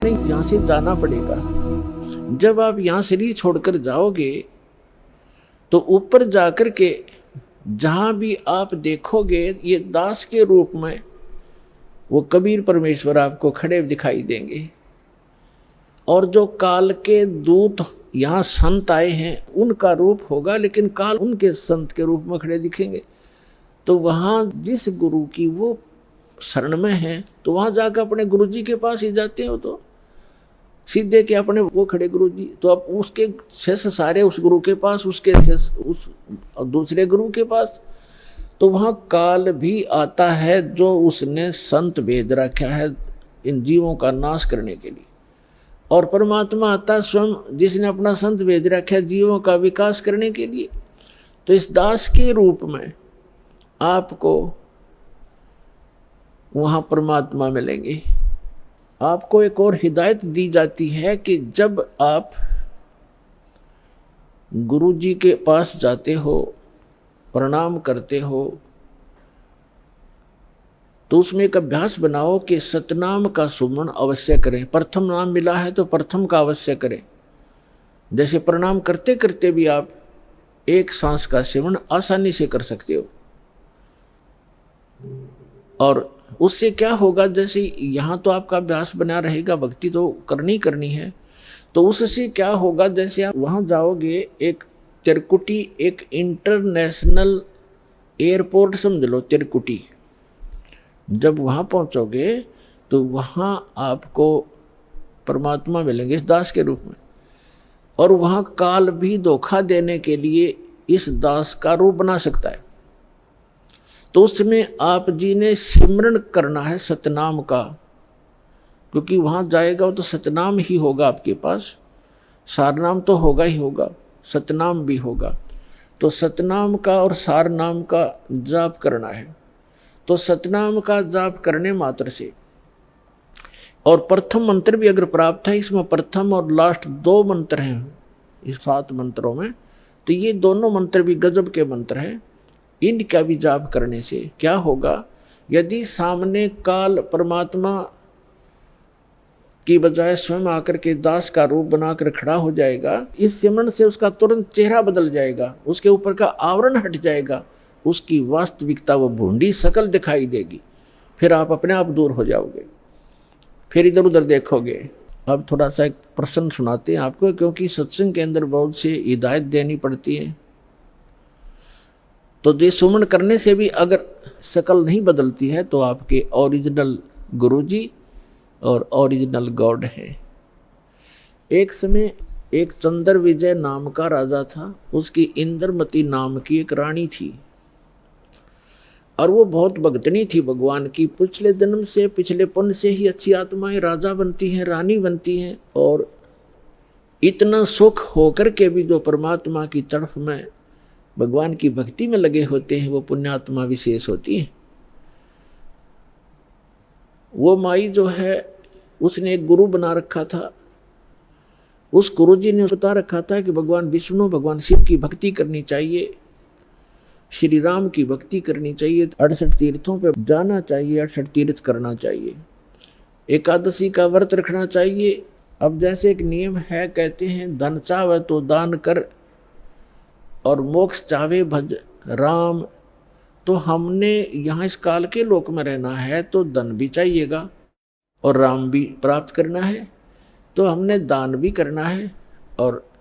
नहीं, यहाँ से जाना पड़ेगा। जब आप यहाँ शरीर छोड़कर जाओगे तो ऊपर जाकर के जहां भी आप देखोगे ये दास के रूप में वो कबीर परमेश्वर आपको खड़े दिखाई देंगे। और जो काल के दूत यहाँ संत आए हैं उनका रूप होगा, लेकिन काल उनके संत के रूप में खड़े दिखेंगे। तो वहाँ जिस गुरु की वो शरण में है तो वहाँ जाकर अपने गुरु जी के पास ही जाते हैं। वो तो सीधे के अपने वो खड़े गुरु जी, तो अब उसके शेष सारे उस गुरु के पास, उसके शेष उस दूसरे गुरु के पास। तो वहाँ काल भी आता है जो उसने संत भेज रखा है इन जीवों का नाश करने के लिए, और परमात्मा आता स्वयं जिसने अपना संत भेज रखा है जीवों का विकास करने के लिए। तो इस दास के रूप में आपको वहाँ परमात्मा मिलेंगे। आपको एक और हिदायत दी जाती है कि जब आप गुरु जी के पास जाते हो, प्रणाम करते हो, तो उसमें एक अभ्यास बनाओ कि सतनाम का सुमन अवश्य करें। प्रथम नाम मिला है तो प्रथम का अवश्य करें। जैसे प्रणाम करते करते भी आप एक सांस का सेवन आसानी से कर सकते हो। और उससे क्या होगा, जैसे यहाँ तो आपका अभ्यास बना रहेगा, भक्ति तो करनी है, तो उससे क्या होगा, जैसे आप वहाँ जाओगे, एक तिरकुटी, एक इंटरनेशनल एयरपोर्ट समझ लो तिरकुटी, जब वहाँ पहुँचोगे तो वहाँ आपको परमात्मा मिलेंगे इस दास के रूप में। और वहाँ काल भी धोखा देने के लिए इस दास का रूप बना सकता है। तो उसमें आप जी ने सिमरन करना है सतनाम का, क्योंकि वहाँ जाएगा वो तो सतनाम ही होगा आपके पास, सारनाम तो होगा ही होगा, सतनाम भी होगा। तो सतनाम का और सारनाम का जाप करना है। तो सतनाम का जाप करने मात्र से, और प्रथम मंत्र भी अगर प्राप्त है, इसमें प्रथम और लास्ट 2 मंत्र हैं इस 7 मंत्रों में, तो ये दोनों मंत्र भी गजब के मंत्र हैं। इनका भी जाप करने से क्या होगा, यदि सामने काल परमात्मा की बजाय स्वयं आकर के दास का रूप बनाकर खड़ा हो जाएगा, इस सिमरन से उसका तुरंत चेहरा बदल जाएगा, उसके ऊपर का आवरण हट जाएगा, उसकी वास्तविकता वो भूंडी शकल दिखाई देगी। फिर आप अपने आप दूर हो जाओगे, फिर इधर उधर देखोगे। अब थोड़ा सा एक प्रश्न सुनाते हैं आपको, क्योंकि सत्संग के अंदर बहुत से हिदायत देनी पड़ती है। तो ये सुमन करने से भी अगर शकल नहीं बदलती है तो आपके ओरिजिनल गुरुजी और ओरिजिनल गॉड है। एक समय एक चंद्र विजय नाम का राजा था, उसकी इंद्रमती नाम की एक रानी थी, और वो बहुत भक्तनी थी भगवान की। पिछले जन्म से, पिछले पुण्य से ही अच्छी आत्माएं राजा बनती हैं, रानी बनती हैं, और इतना सुख होकर के भी जो परमात्मा की तरफ में भगवान की भक्ति में लगे होते हैं वो पुण्यात्मा विशेष होती है। वो माई जो है उसने एक गुरु बना रखा था। उस गुरु जी ने बता रखा था कि भगवान विष्णु, भगवान शिव की भक्ति करनी चाहिए, श्री राम की भक्ति करनी चाहिए, 68 तीर्थों पे जाना चाहिए, 68 तीर्थ करना चाहिए, एकादशी का व्रत रखना चाहिए। अब जैसे एक नियम है, कहते हैं धन चाहे तो दान कर और मोक्ष चाहे भज राम। तो हमने यहाँ इस काल के लोक में रहना है तो धन भी चाहिएगा और राम भी प्राप्त करना है, तो हमने दान भी करना है और